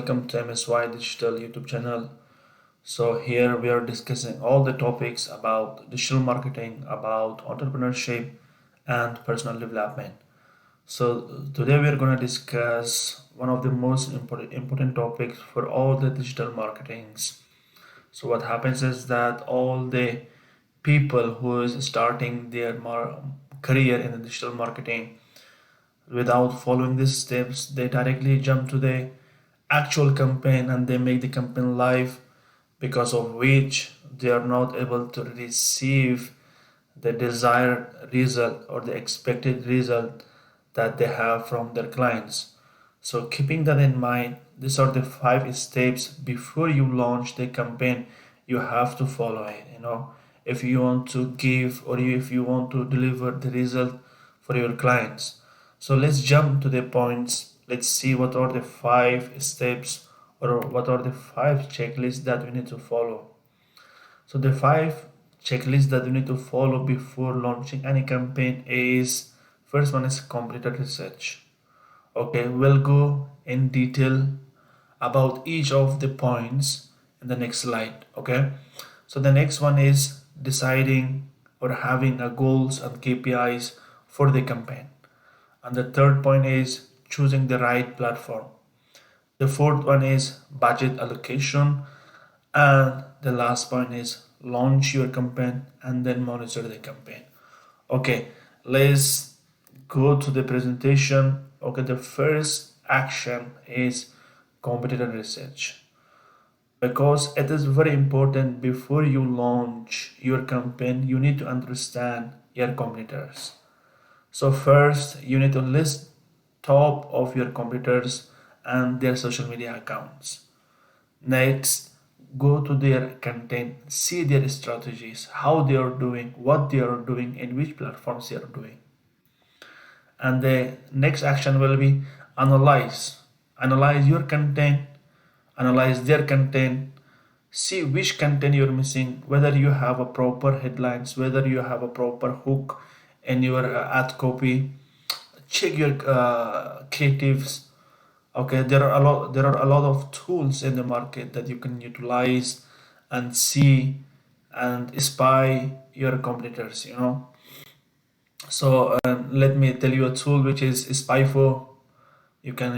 Welcome to MSY Digital YouTube channel. So here we are discussing all the topics about digital marketing, about entrepreneurship and personal development. So today we are going to discuss one of the most important topics for all the digital marketings. So what happens is that all the people who is starting their career in the digital marketing without following these steps, they directly jump to the actual campaign and they make the campaign live, because of which they are not able to receive the desired result or the expected result that they have from their clients. So keeping that in mind, these are the 5 steps before you launch the campaign. You have to follow it, if you want to give or if you want to deliver the result for your clients. So let's jump to the points. Let's see what are the 5 steps or what are the 5 checklists that we need to follow. So the 5 checklists that you need to follow before launching any campaign is: first one is completed research. Okay, we'll go in detail about each of the points in the next slide. Okay, so the next one is deciding or having a goals and KPIs for the campaign. And the third point is choosing the right platform. The fourth one is budget allocation. And the last point is launch your campaign and then monitor the campaign. Okay, let's go to the presentation. Okay, the first action is competitor research, because it is very important. Before you launch your campaign, you need to understand your competitors. So first you need to list top of your competitors and their social media accounts. Next, go to their content, see their strategies, how they are doing, what they are doing, and which platforms they are doing. And the next action will be analyze your content, analyze their content, see which content you're missing, whether you have a proper headlines, whether you have a proper hook in your ad copy. Check your creatives. Okay, there are a lot of tools in the market that you can utilize and see and spy your competitors. So let me tell you a tool which is Spyfo. You can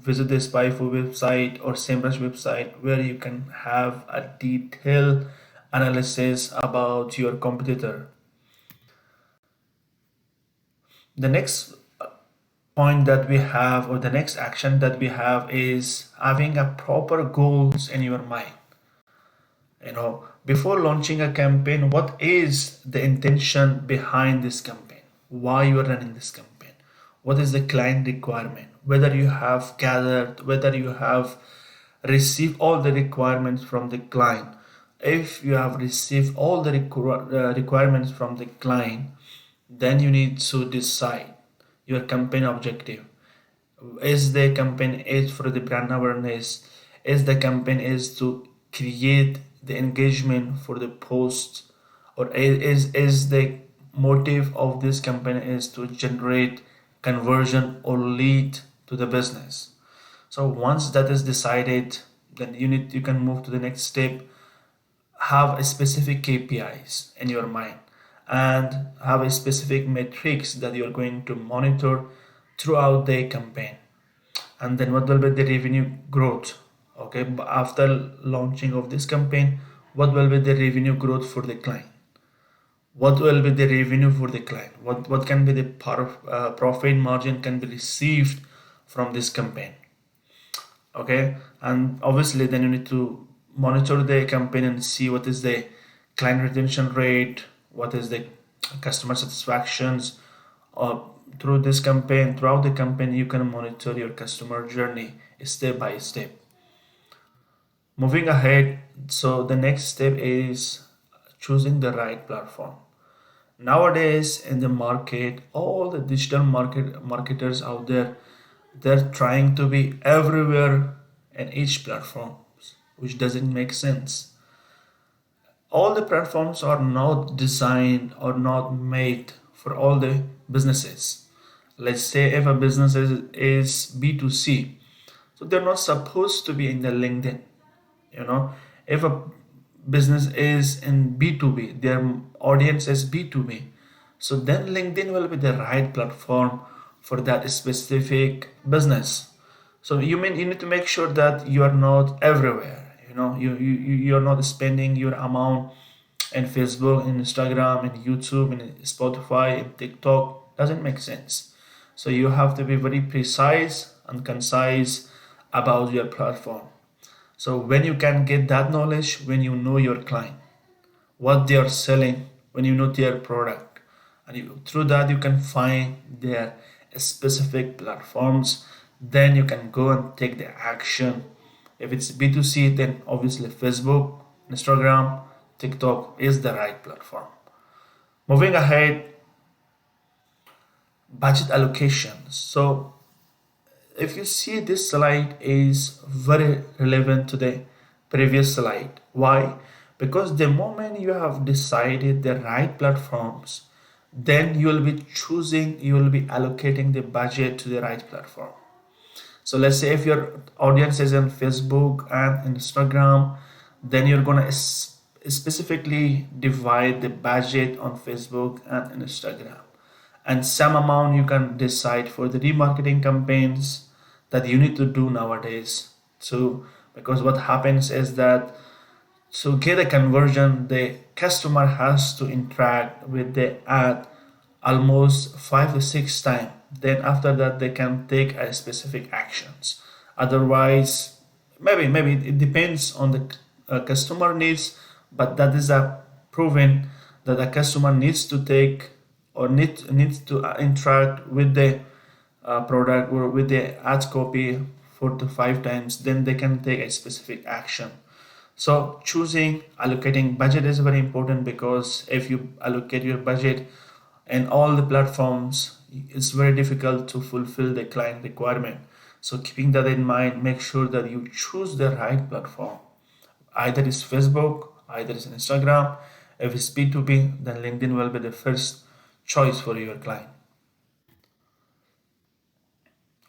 visit the Spyfo website or SEMrush website, where you can have a detailed analysis about your competitor. The next point that we have, or the next action that we have, is having a proper goals in your mind. Before launching a campaign, what is the intention behind this campaign? Why you are running this campaign? What is the client requirement? Whether you have gathered, whether you have received all the requirements from the client. If you have received all the requirements from the client, then you need to decide your campaign objective. Is the campaign is for the brand awareness? Is the campaign is to create the engagement for the post? Or is the motive of this campaign is to generate conversion or lead to the business? So once that is decided, then you can move to the next step. Have a specific KPIs in your mind and have a specific metrics that you're going to monitor throughout the campaign. And then what will be the revenue growth? Okay, after launching of this campaign, what will be the revenue growth for the client? What will be the revenue for the client? What can be the profit margin can be received from this campaign? Okay, and obviously then you need to monitor the campaign and see what is the client retention rate, what is the customer satisfactions. Through this campaign, throughout the campaign, you can monitor your customer journey step by step. Moving ahead, so the next step is choosing the right platform. Nowadays in the market, all the digital marketers out there, they're trying to be everywhere in each platform, which doesn't make sense. All the platforms are not designed or not made for all the businesses. Let's say if a business is B2C, So they're not supposed to be in the LinkedIn. You know, if a business is in B2B, their audience is B2B, so then LinkedIn will be the right platform for that specific business. So you need to make sure that you are not everywhere. You're not spending your amount in Facebook, in Instagram, in YouTube, in Spotify, in TikTok. Doesn't make sense. So you have to be very precise and concise about your platform. So when you can get that knowledge, when you know your client, what they are selling, when you know their product, and through that you can find their specific platforms, then you can go and take the action. If it's B2C, then obviously Facebook, Instagram, TikTok is the right platform. Moving ahead, budget allocation. So if you see, this slide is very relevant to the previous slide. Why? Because the moment you have decided the right platforms, then you will be choosing, you will be allocating the budget to the right platform. So let's say if your audience is on Facebook and Instagram, then you're gonna specifically divide the budget on Facebook and Instagram. And some amount you can decide for the remarketing campaigns that you need to do nowadays. So because what happens is that to get a conversion, the customer has to interact with the ad almost 5 to 6 times. Then after that, they can take a specific actions. Otherwise, maybe it depends on the customer needs, but that is a proven that a customer needs to take or needs to interact with the product or with the ad copy 4 to 5 times. Then they can take a specific action. So choosing allocating budget is very important, because if you allocate your budget in all the platforms, it's very difficult to fulfill the client requirement. So keeping that in mind, make sure that you choose the right platform. Either it's Facebook, either it's Instagram. If it's B2B, then LinkedIn will be the first choice for your client.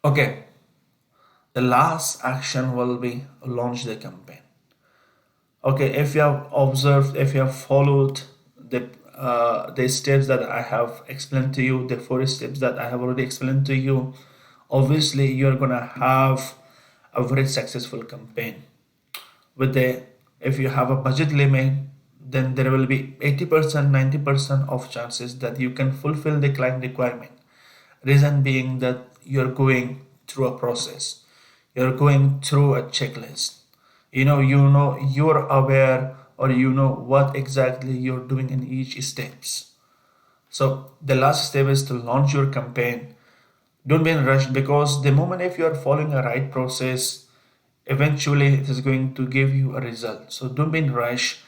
Okay, the last action will be launch the campaign. Okay, if you have observed, if you have followed the steps that I have explained to you, the 4 steps that I have already explained to you, obviously you're gonna have a very successful campaign. With the If you have a budget limit, then there will be 80%, 90% of chances that you can fulfill the client requirement. Reason being that you're going through a process, you're going through a checklist. You're aware, or you know what exactly you're doing in each steps. So the last step is to launch your campaign. Don't be in rush, because the moment if you are following a right process, eventually it is going to give you a result. So don't be in rush.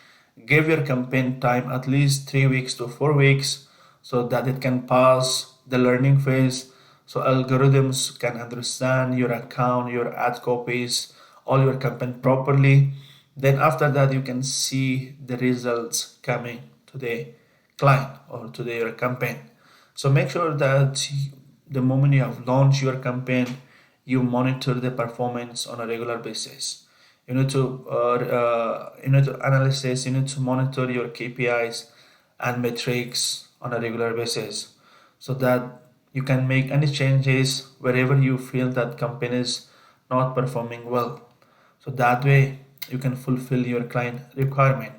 Give your campaign time at least 3 weeks to 4 weeks, so that it can pass the learning phase, so algorithms can understand your account, your ad copies, all your campaign properly. Then after that you can see the results coming to the client or to your campaign. So make sure that the moment you have launched your campaign, you monitor the performance on a regular basis. You need to analyze, you need to monitor your KPIs and metrics on a regular basis, so that you can make any changes wherever you feel that campaign is not performing well. So that way you can fulfill your client requirement.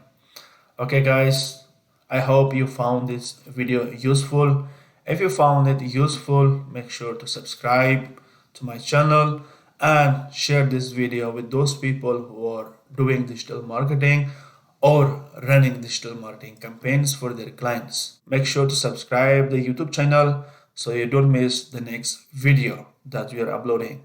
Okay, guys, I hope you found this video useful. If you found it useful, make sure to subscribe to my channel and share this video with those people who are doing digital marketing or running digital marketing campaigns for their clients. Make sure to subscribe the YouTube channel so you don't miss the next video that we are uploading.